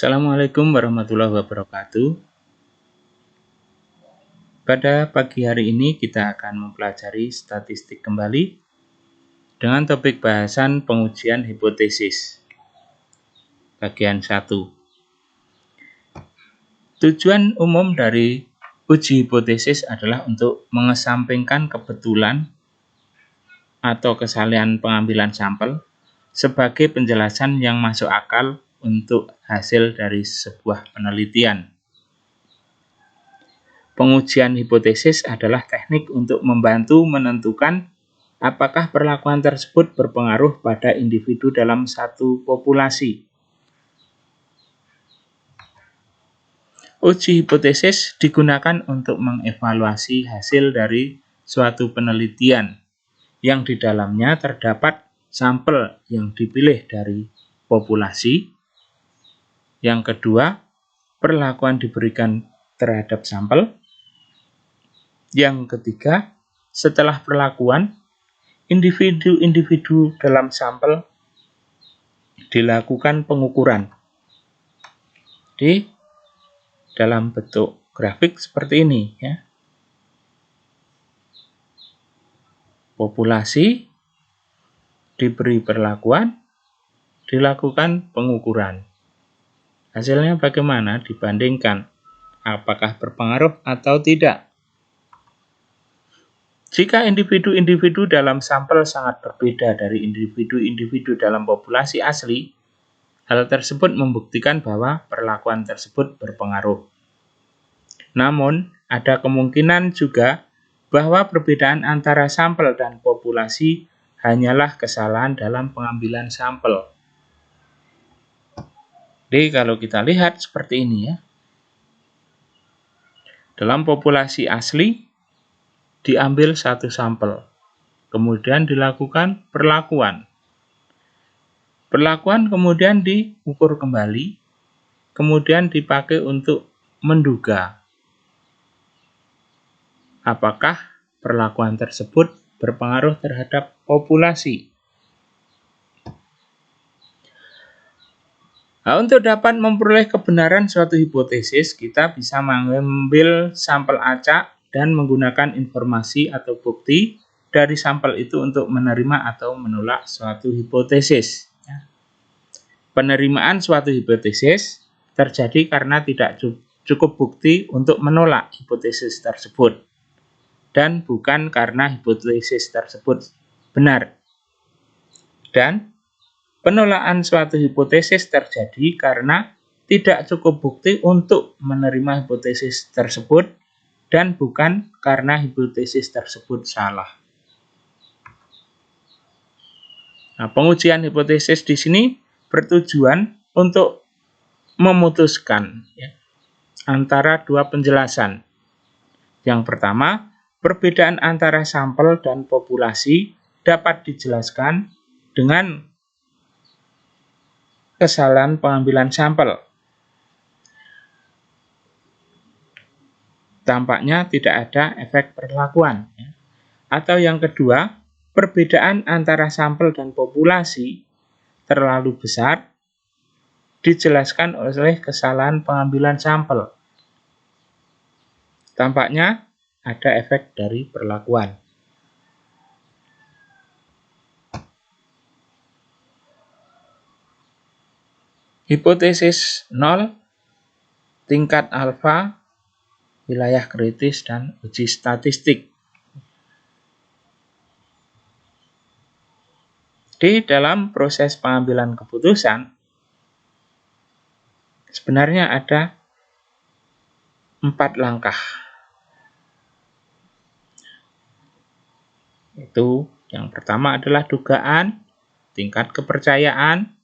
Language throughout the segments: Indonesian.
Assalamualaikum warahmatullahi wabarakatuh. Pada pagi hari ini kita akan mempelajari statistik kembali dengan topik bahasan pengujian hipotesis. Bagian 1. Tujuan umum dari uji hipotesis adalah untuk mengesampingkan kebetulan atau kesalahan pengambilan sampel sebagai penjelasan yang masuk akal untuk hasil dari sebuah penelitian. Pengujian hipotesis adalah teknik untuk membantu menentukan apakah perlakuan tersebut berpengaruh pada individu dalam satu populasi. Uji hipotesis digunakan untuk mengevaluasi hasil dari suatu penelitian yang di dalamnya terdapat sampel yang dipilih dari populasi. Yang kedua, perlakuan diberikan terhadap sampel. Yang ketiga, setelah perlakuan, individu-individu dalam sampel dilakukan pengukuran. Di dalam bentuk grafik seperti ini, ya. Populasi diberi perlakuan, dilakukan pengukuran. Hasilnya bagaimana dibandingkan? Apakah berpengaruh atau tidak? Jika individu-individu dalam sampel sangat berbeda dari individu-individu dalam populasi asli, hal tersebut membuktikan bahwa perlakuan tersebut berpengaruh. Namun, ada kemungkinan juga bahwa perbedaan antara sampel dan populasi hanyalah kesalahan dalam pengambilan sampel. Jadi, kalau kita lihat seperti ini, ya. Dalam populasi asli, diambil satu sampel, kemudian dilakukan perlakuan. Perlakuan kemudian diukur kembali, kemudian dipakai untuk menduga apakah perlakuan tersebut berpengaruh terhadap populasi. Nah, untuk dapat memperoleh kebenaran suatu hipotesis, kita bisa mengambil sampel acak dan menggunakan informasi atau bukti dari sampel itu untuk menerima atau menolak suatu hipotesis. Penerimaan suatu hipotesis terjadi karena tidak cukup bukti untuk menolak hipotesis tersebut, dan bukan karena hipotesis tersebut benar. Dan penolakan suatu hipotesis terjadi karena tidak cukup bukti untuk menerima hipotesis tersebut, dan bukan karena hipotesis tersebut salah. Nah, pengujian hipotesis di sini bertujuan untuk memutuskan, ya, antara dua penjelasan. Yang pertama, perbedaan antara sampel dan populasi dapat dijelaskan dengan kesalahan pengambilan sampel. Tampaknya tidak ada efek perlakuan. Atau yang kedua, perbedaan antara sampel dan populasi terlalu besar dijelaskan oleh kesalahan pengambilan sampel. Tampaknya ada efek dari perlakuan. Hipotesis 0, tingkat alfa, wilayah kritis, dan uji statistik. Di dalam proses pengambilan keputusan, sebenarnya ada 4 langkah. Itu yang pertama adalah dugaan, tingkat kepercayaan,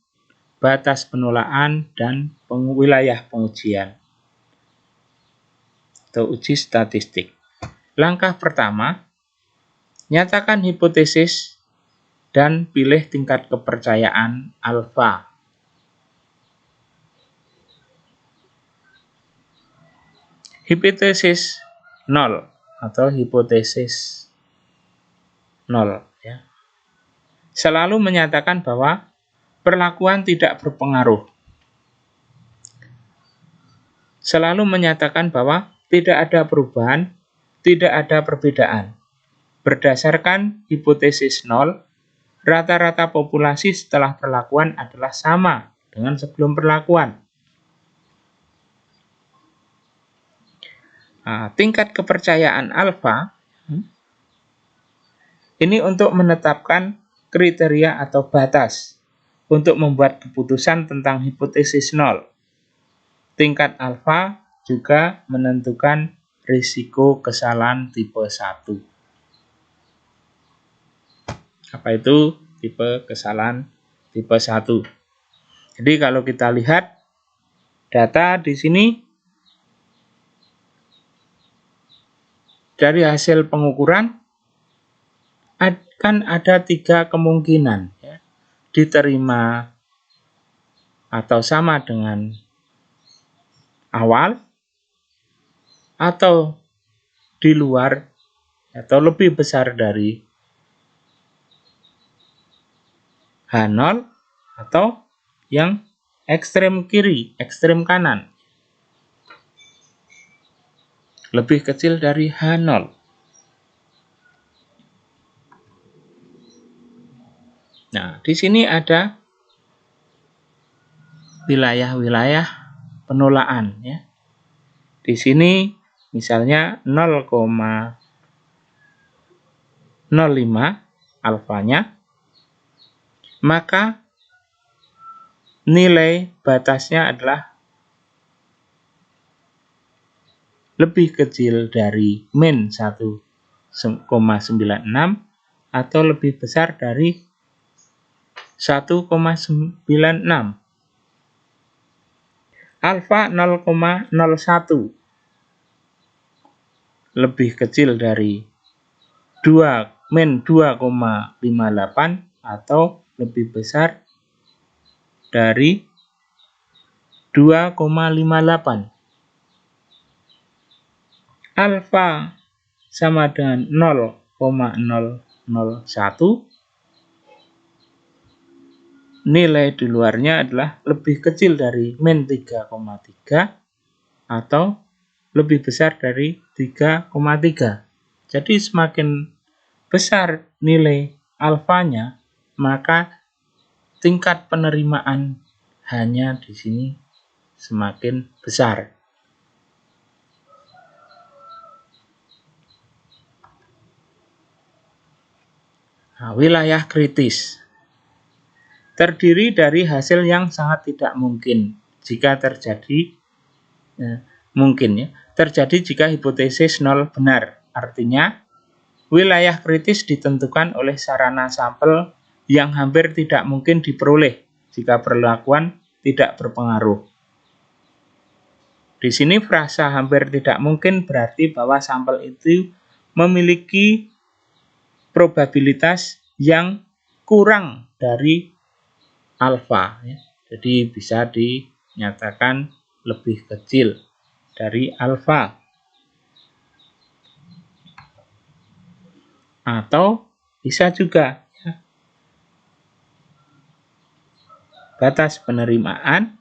batas penolakan, dan wilayah pengujian atau uji statistik. Langkah pertama, nyatakan hipotesis dan pilih tingkat kepercayaan alfa. Hipotesis 0 atau hipotesis 0, ya, selalu menyatakan bahwa perlakuan tidak berpengaruh. selalu menyatakan bahwa tidak ada perubahan, tidak ada perbedaan. Berdasarkan hipotesis nol, rata-rata populasi setelah perlakuan adalah sama dengan sebelum perlakuan. Nah, tingkat kepercayaan alfa ini untuk menetapkan kriteria atau batas untuk membuat keputusan tentang hipotesis nol. Tingkat alfa juga menentukan risiko kesalahan tipe 1. Apa itu tipe kesalahan tipe 1? Jadi kalau kita lihat data di sini dari hasil pengukuran akan ada 3 kemungkinan ya, diterima atau sama dengan awal atau di luar atau lebih besar dari H0 atau yang ekstrem kiri, ekstrem kanan lebih kecil dari H0. Nah, di sini ada wilayah-wilayah penolakan ya. Di sini misalnya 0,05 alfanya, maka nilai batasnya adalah lebih kecil dari min 1,96 atau lebih besar dari 1,96. Alfa 0,01 lebih kecil dari min 2,58 atau lebih besar dari 2,58. Alfa sama dengan 0,001. Nilai di luarnya adalah lebih kecil dari min 3,3 atau lebih besar dari 3,3. Jadi semakin besar nilai alfanya, maka tingkat penerimaan hanya di sini semakin besar. Nah, wilayah kritis terdiri dari hasil yang sangat tidak mungkin jika terjadi terjadi jika hipotesis nol benar. Artinya, wilayah kritis ditentukan oleh sarana sampel yang hampir tidak mungkin diperoleh jika perlakuan tidak berpengaruh. Di sini frasa hampir tidak mungkin berarti bahwa sampel itu memiliki probabilitas yang kurang dari alfa. Jadi bisa dinyatakan lebih kecil dari alfa. Atau bisa juga batas penerimaan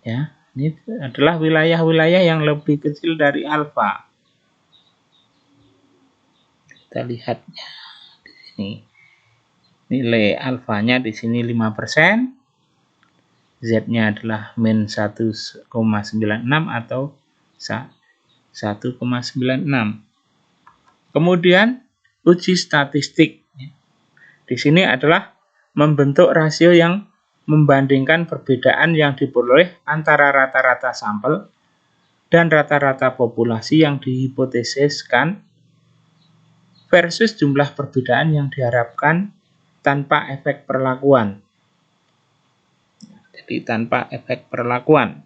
ya, ini adalah wilayah-wilayah yang lebih kecil dari alfa. Kita lihatnya di sini. Nilai alfanya di sini 5%. Z-nya adalah min 1,96 atau 1,96. Kemudian uji statistik. Di sini adalah membentuk rasio yang membandingkan perbedaan yang diperoleh antara rata-rata sampel dan rata-rata populasi yang dihipotesiskan versus jumlah perbedaan yang diharapkan tanpa efek perlakuan. Jadi tanpa efek perlakuan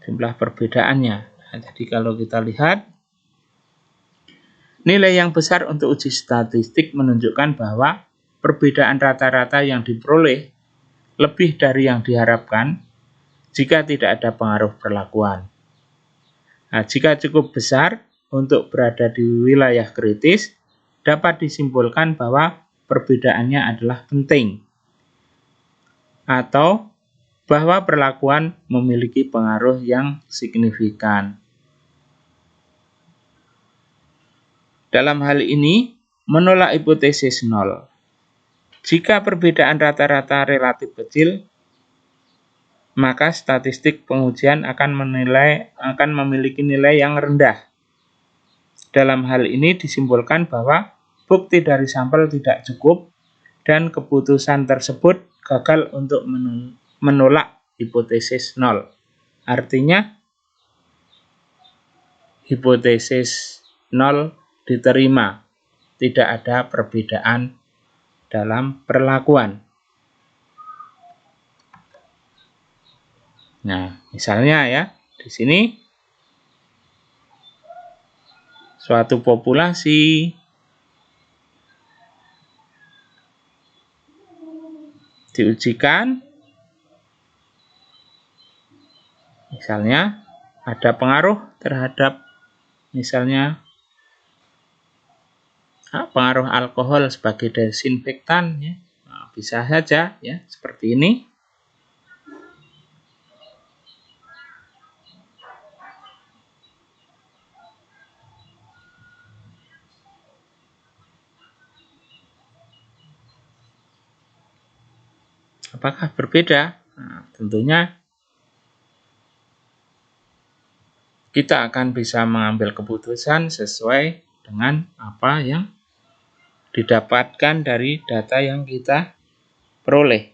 jumlah perbedaannya. Nah, jadi kalau kita lihat nilai yang besar untuk uji statistik menunjukkan bahwa perbedaan rata-rata yang diperoleh lebih dari yang diharapkan jika tidak ada pengaruh perlakuan. Nah, jika cukup besar, untuk berada di wilayah kritis, dapat disimpulkan bahwa perbedaannya adalah penting, atau bahwa perlakuan memiliki pengaruh yang signifikan. Dalam hal ini, menolak hipotesis nol. Jika perbedaan rata-rata relatif kecil, maka statistik pengujian akan memiliki nilai yang rendah. Dalam hal ini disimpulkan bahwa bukti dari sampel tidak cukup dan keputusan tersebut gagal untuk menolak hipotesis nol. Artinya, hipotesis nol diterima, tidak ada perbedaan dalam perlakuan. Nah, misalnya ya, di sini suatu populasi diujikan, misalnya ada pengaruh terhadap misalnya pengaruh alkohol sebagai desinfektan, ya. Nah, bisa saja ya seperti ini. Apakah berbeda? Nah, tentunya kita akan bisa mengambil keputusan sesuai dengan apa yang didapatkan dari data yang kita peroleh.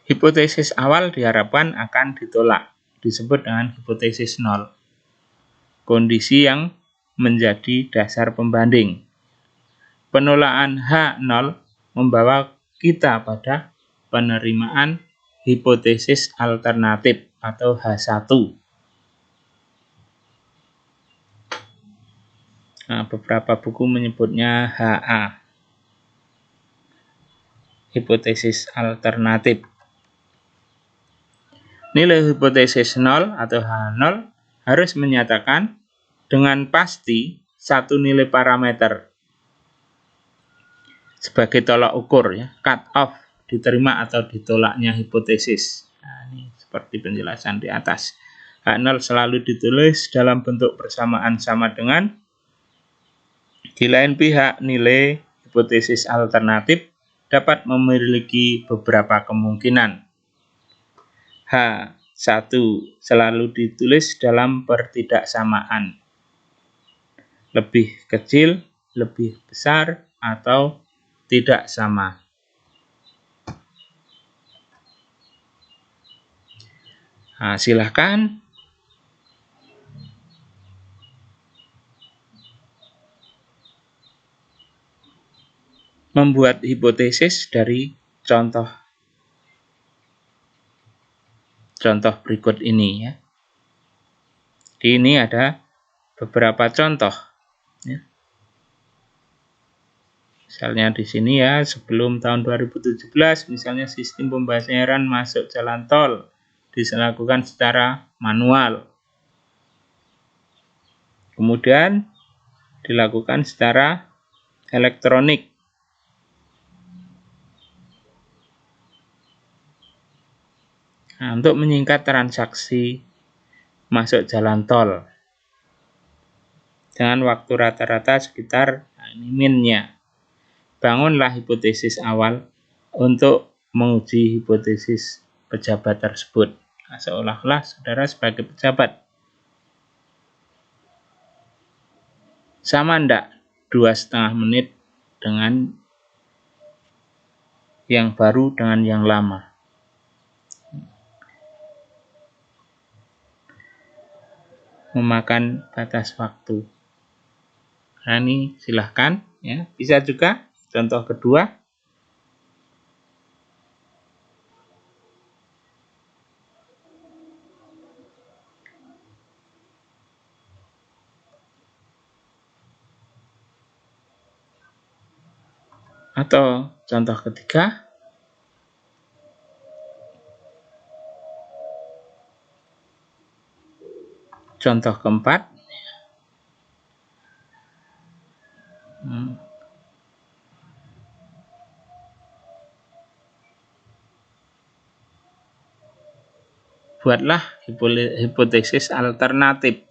Hipotesis awal diharapkan akan ditolak, disebut dengan hipotesis nol. Kondisi yang menjadi dasar pembanding. Penolakan H0 membawa kita pada penerimaan hipotesis alternatif atau H1. Nah, beberapa buku menyebutnya HA, hipotesis alternatif. Nilai hipotesis 0 atau H0 harus menyatakan dengan pasti satu nilai parameter sebagai tolak ukur, ya, cut off diterima atau ditolaknya hipotesis. Nah, ini seperti penjelasan di atas. H0 selalu ditulis dalam bentuk persamaan sama dengan. Di lain pihak, nilai hipotesis alternatif dapat memiliki beberapa kemungkinan. H1 selalu ditulis dalam pertidaksamaan. Lebih kecil, lebih besar, atau tidak sama. Nah, silahkan membuat hipotesis dari contoh berikut ini, ya. Di ini ada beberapa contoh, ya. Misalnya di sini ya, sebelum tahun 2017 misalnya sistem pembayaran masuk jalan tol dilakukan secara manual. Kemudian dilakukan secara elektronik. Nah, untuk menyingkat transaksi masuk jalan tol dengan waktu rata-rata sekitar, ini min-nya. Bangunlah hipotesis awal untuk menguji hipotesis pejabat tersebut. Nah, seolah-olah saudara sebagai pejabat. Sama enggak 2,5 menit dengan yang baru dengan yang lama? Memakan batas waktu. Nah, ini silahkan, ya. Bisa juga contoh kedua. Atau contoh ketiga. contoh keempat. Buatlah hipotesis alternatif.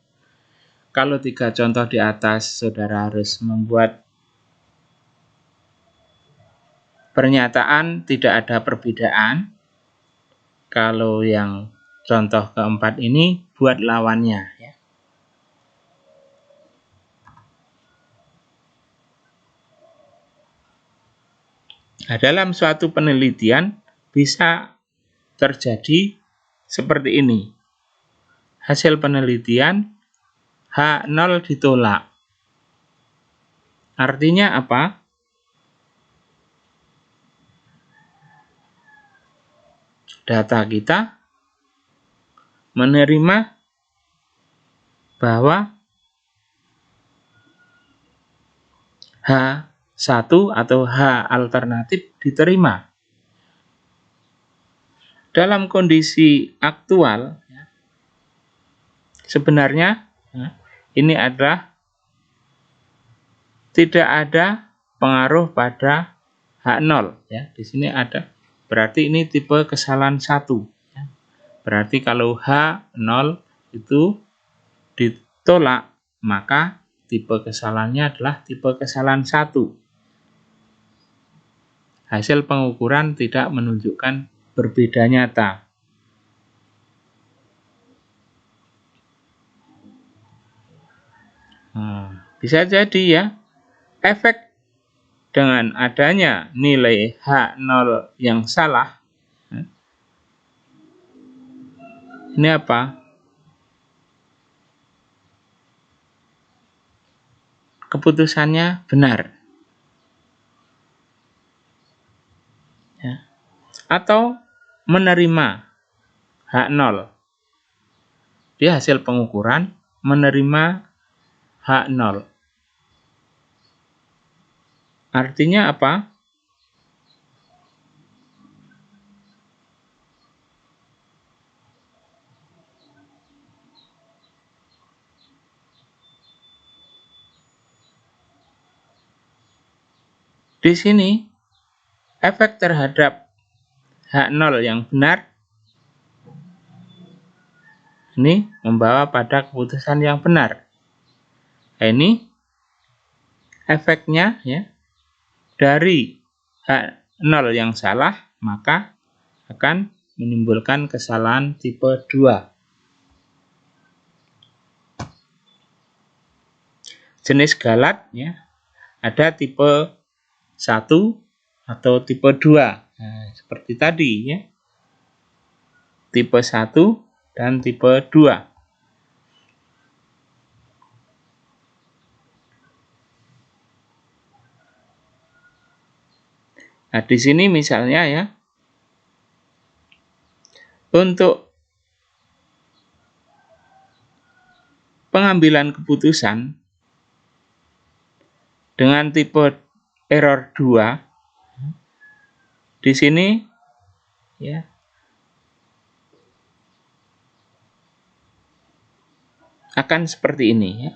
Kalau 3 contoh di atas, saudara harus membuat pernyataan tidak ada perbedaan. Kalau yang contoh keempat ini, buat lawannya. Ya. Nah, dalam suatu penelitian bisa terjadi seperti ini. Hasil penelitian H0 ditolak. Artinya apa? Data kita menerima bahwa H1 atau H alternatif diterima. Dalam kondisi aktual, sebenarnya ini adalah tidak ada pengaruh pada H0. Ya. Di sini ada, berarti ini tipe kesalahan 1. Ya. Berarti kalau H0 itu ditolak, maka tipe kesalahannya adalah tipe kesalahan 1. Hasil pengukuran tidak menunjukkan berbeda nyata. Bisa jadi ya, efek dengan adanya nilai H0 yang salah, ini apa? Keputusannya benar. Ya. Atau menerima H0. Dia hasil pengukuran menerima H0. Artinya apa? Di sini efek terhadap H0 yang benar ini membawa pada keputusan yang benar. Nah, ini efeknya ya, dari H0 yang salah maka akan menimbulkan kesalahan tipe 2. Jenis galat ya, ada tipe 1 atau tipe 2. Nah, seperti tadi ya. Tipe 1 dan tipe 2. Nah, di sini misalnya ya, untuk pengambilan keputusan dengan tipe error 2, di sini ya, akan seperti ini ya.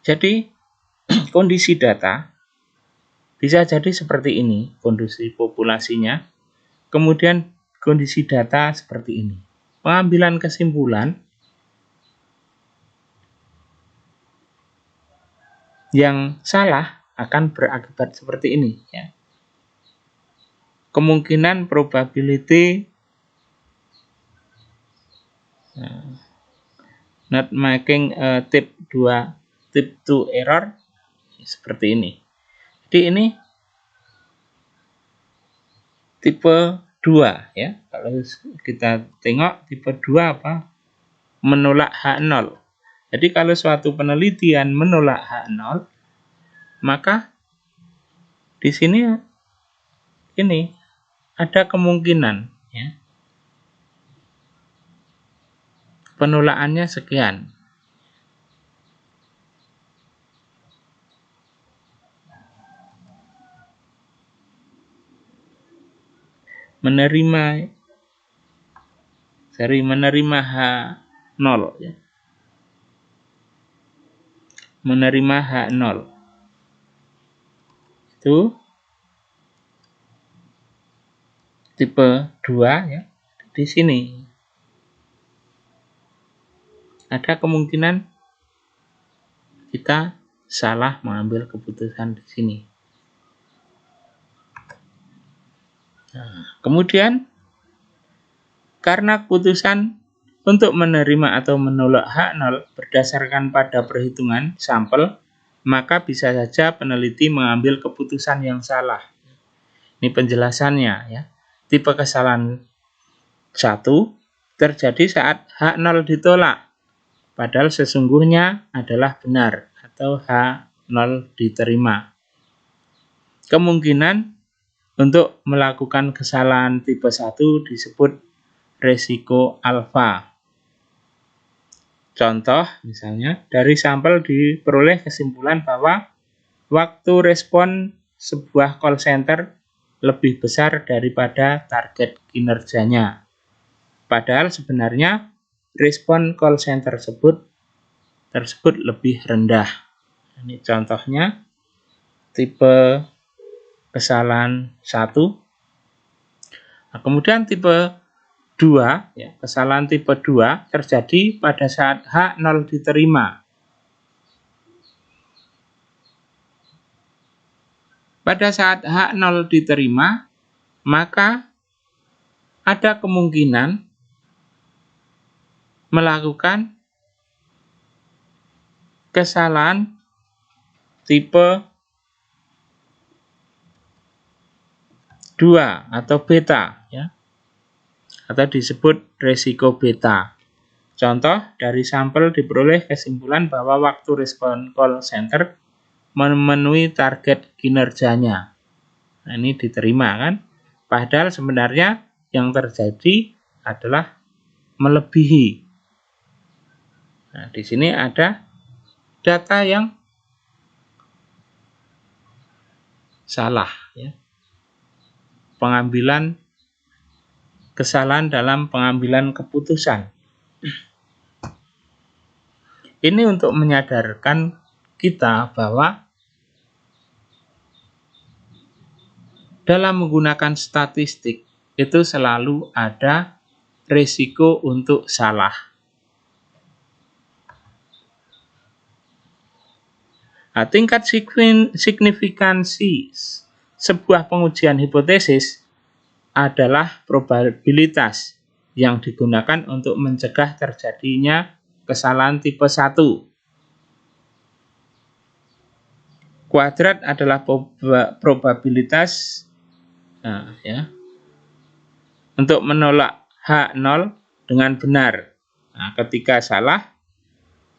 Jadi kondisi data bisa jadi seperti ini, kondisi populasinya, kemudian kondisi data seperti ini. Pengambilan kesimpulan yang salah akan berakibat seperti ini ya. Kemungkinan probability not making a type 2 error seperti ini. Jadi ini tipe 2 ya. Kalau kita tengok tipe 2 apa? Menolak H0. Jadi kalau suatu penelitian menolak H0, maka di sini ini ada kemungkinan ya, penolakannya sekian. Menerima H0 ya. menerima H0. Itu tipe 2 ya. Di sini ada kemungkinan kita salah mengambil keputusan di sini. Nah, kemudian karena keputusan untuk menerima atau menolak H0 berdasarkan pada perhitungan sampel, maka bisa saja peneliti mengambil keputusan yang salah. Ini penjelasannya ya. Tipe kesalahan 1 terjadi saat H0 ditolak, padahal sesungguhnya adalah benar, atau H0 diterima. Kemungkinan untuk melakukan kesalahan tipe 1 disebut resiko alfa. Contoh, misalnya, dari sampel diperoleh kesimpulan bahwa waktu respon sebuah call center lebih besar daripada target kinerjanya. Padahal sebenarnya respon call center tersebut lebih rendah. Ini contohnya tipe kesalahan 1. Nah, kemudian tipe 2, ya, kesalahan tipe 2 terjadi pada saat H0 diterima. Pada saat H0 diterima, maka ada kemungkinan melakukan kesalahan tipe 2 atau beta, ya, atau disebut resiko beta. Contoh, dari sampel diperoleh kesimpulan bahwa waktu respon call center memenuhi target kinerjanya. Nah, ini diterima kan? Padahal sebenarnya yang terjadi adalah melebihi. Nah, di sini ada data yang salah, ya. Kesalahan dalam pengambilan keputusan. Ini untuk menyadarkan kita bahwa dalam menggunakan statistik itu selalu ada risiko untuk salah. Nah, tingkat signifikansi sebuah pengujian hipotesis adalah probabilitas yang digunakan untuk mencegah terjadinya kesalahan tipe 1. Kuadrat adalah probabilitas untuk menolak H0 dengan benar. Nah, ketika salah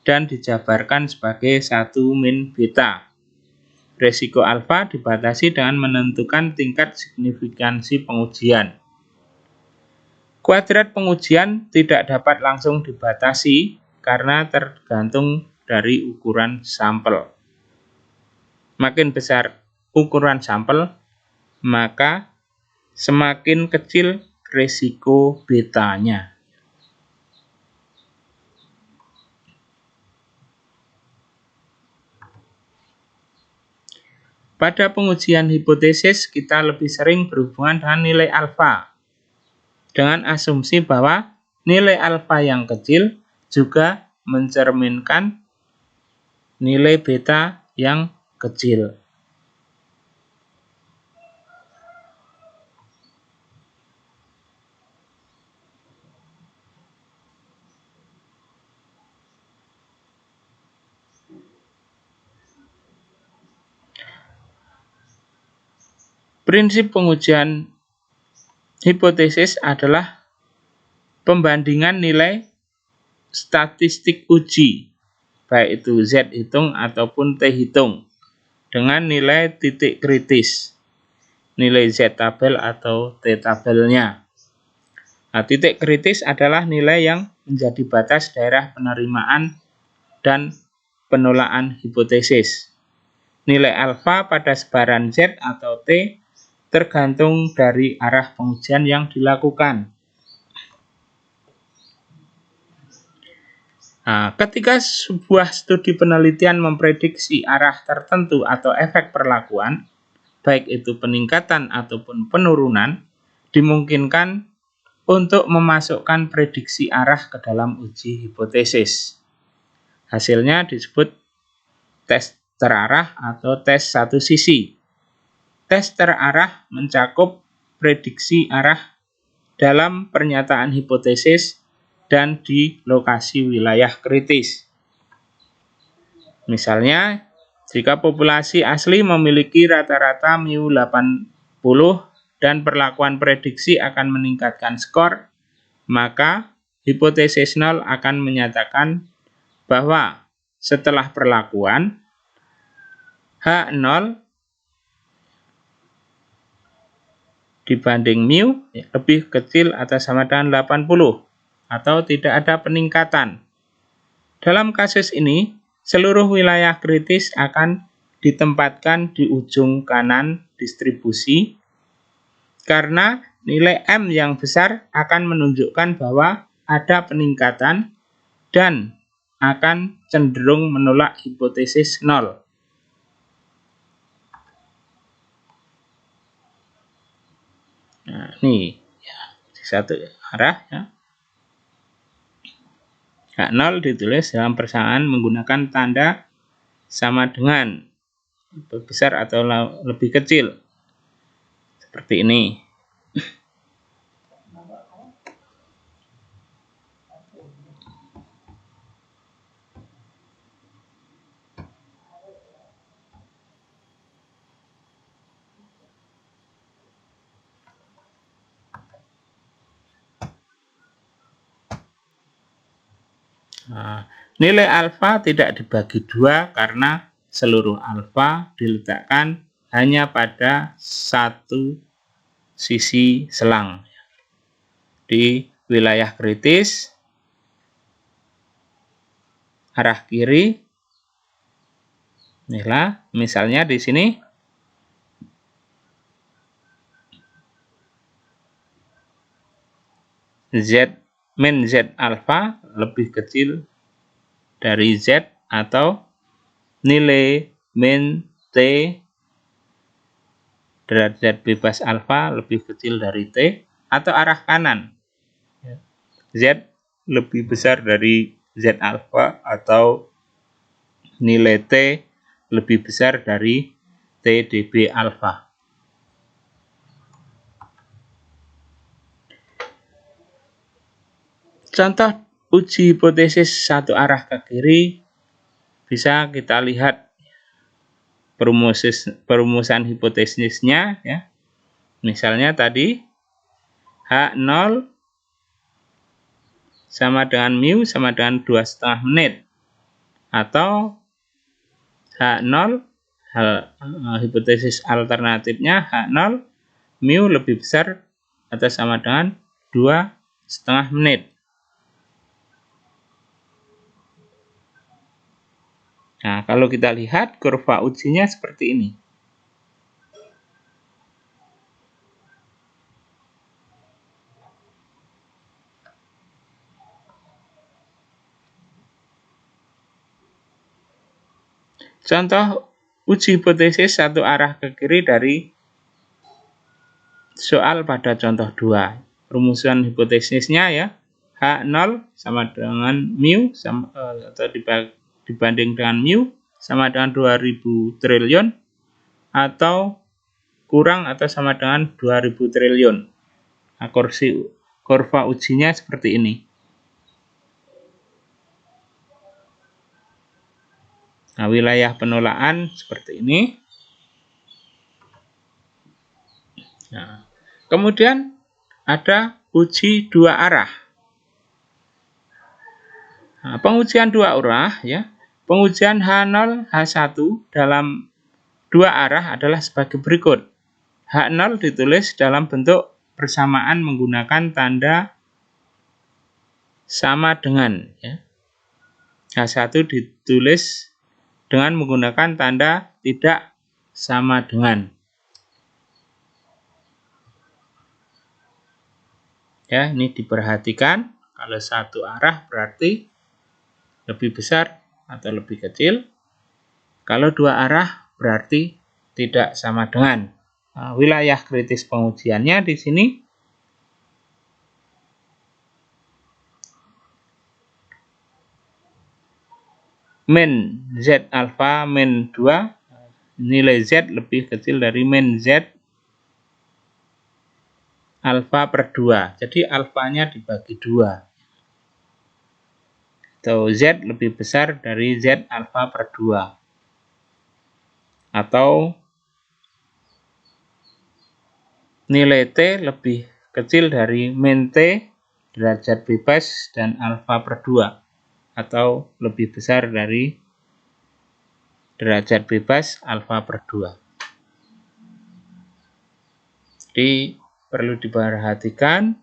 dan dijabarkan sebagai 1 min beta. Resiko alfa dibatasi dengan menentukan tingkat signifikansi pengujian. Kuadrat pengujian tidak dapat langsung dibatasi karena tergantung dari ukuran sampel. Makin besar ukuran sampel, maka semakin kecil resiko betanya. Pada pengujian hipotesis, kita lebih sering berhubungan dengan nilai alfa, dengan asumsi bahwa nilai alfa yang kecil juga mencerminkan nilai beta yang kecil. Prinsip pengujian hipotesis adalah pembandingan nilai statistik uji, baik itu Z hitung ataupun T hitung, dengan nilai titik kritis, nilai Z tabel atau T tabelnya. Nah, titik kritis adalah nilai yang menjadi batas daerah penerimaan dan penolakan hipotesis. Nilai alfa pada sebaran Z atau T tergantung dari arah pengujian yang dilakukan. Nah, ketika sebuah studi penelitian memprediksi arah tertentu atau efek perlakuan, baik itu peningkatan ataupun penurunan, dimungkinkan untuk memasukkan prediksi arah ke dalam uji hipotesis. Hasilnya disebut tes terarah atau tes satu sisi. Tes terarah mencakup prediksi arah dalam pernyataan hipotesis dan di lokasi wilayah kritis. Misalnya, jika populasi asli memiliki rata-rata mu 80 dan perlakuan prediksi akan meningkatkan skor, maka hipotesis 0 akan menyatakan bahwa setelah perlakuan H0 dibanding mu lebih kecil atau sama dengan 80 atau tidak ada peningkatan. Dalam kasus ini, seluruh wilayah kritis akan ditempatkan di ujung kanan distribusi karena nilai M yang besar akan menunjukkan bahwa ada peningkatan dan akan cenderung menolak hipotesis 0. Nah, ini ya, satu arah ya. H0 ditulis dalam persamaan menggunakan tanda sama dengan lebih besar atau lebih kecil. Seperti ini. Nah, nilai alfa tidak dibagi dua karena seluruh alfa diletakkan hanya pada satu sisi selang. Di wilayah kritis, arah kiri, inilah misalnya di sini, min Z alfa lebih kecil dari Z atau nilai min T derajat bebas alfa lebih kecil dari T atau arah kanan. Z lebih besar dari Z alfa atau nilai T lebih besar dari T dB alfa. Contoh uji hipotesis satu arah ke kiri bisa kita lihat perumusan hipotesisnya ya. Misalnya tadi H0 sama dengan mu sama dengan 2,5 menit atau H0 hipotesis alternatifnya H0 mu lebih besar atau sama dengan 2,5 menit. Nah, kalau kita lihat kurva ujinya seperti ini. Contoh uji hipotesis satu arah ke kiri dari soal pada contoh 2. Rumusan hipotesisnya ya, H0 sama dengan mu atau dibanding dengan mu sama dengan 2000 triliun atau kurang atau sama dengan 2000 triliun. Nah, kurva ujinya seperti ini. Nah, wilayah penolakan seperti ini. Nah, kemudian ada uji dua arah. Nah, pengujian dua arah ya. Pengujian H0, H1 dalam dua arah adalah sebagai berikut. H0 ditulis dalam bentuk persamaan menggunakan tanda sama dengan ya. H1 ditulis dengan menggunakan tanda tidak sama dengan. Ya, ini diperhatikan kalau satu arah berarti lebih besar atau lebih kecil. Kalau dua arah berarti tidak sama dengan. Nah, wilayah kritis pengujiannya di sini min Z alfa min 2, nilai Z lebih kecil dari min Z alfa per 2. Jadi alfanya dibagi 2. Atau Z lebih besar dari Z alfa per 2. Atau nilai T lebih kecil dari min T derajat bebas dan alfa per 2. Atau lebih besar dari derajat bebas alfa per 2. Jadi perlu diperhatikan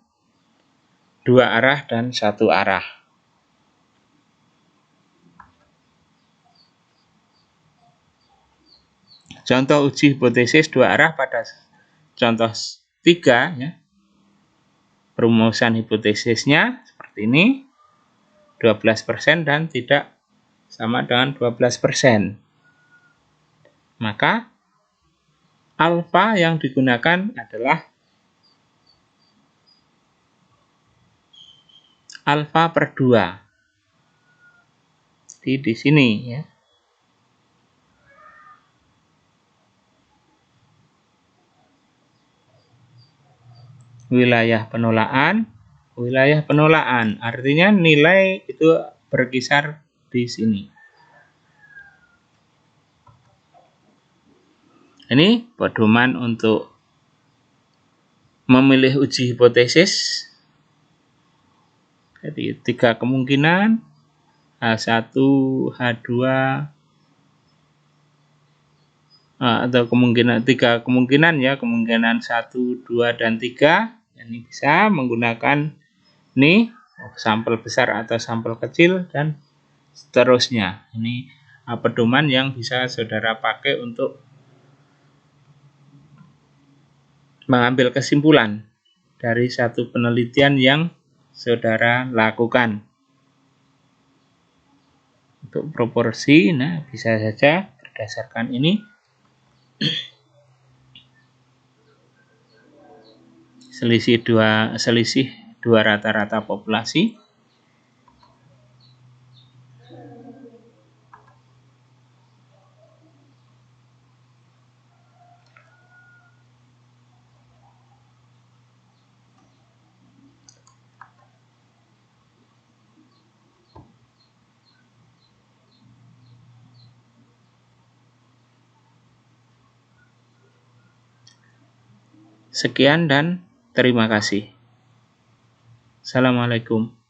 dua arah dan satu arah. Contoh uji hipotesis dua arah pada contoh 3 ya. Perumusan hipotesisnya seperti ini, 12% dan tidak sama dengan 12%. Maka alfa yang digunakan adalah alfa per 2. Jadi di sini ya. Wilayah penolakan artinya nilai itu berkisar di sini. Ini pedoman untuk memilih uji hipotesis. Jadi 3 kemungkinan, H1, H2, atau kemungkinan 3 kemungkinan ya, kemungkinan 1, 2, dan 3. Ini bisa menggunakan ini sampel besar atau sampel kecil dan seterusnya. Ini pedoman yang bisa saudara pakai untuk mengambil kesimpulan dari satu penelitian yang saudara lakukan. Untuk proporsi, nah bisa saja berdasarkan ini selisih dua rata-rata populasi. Sekian dan terima kasih. Assalamualaikum.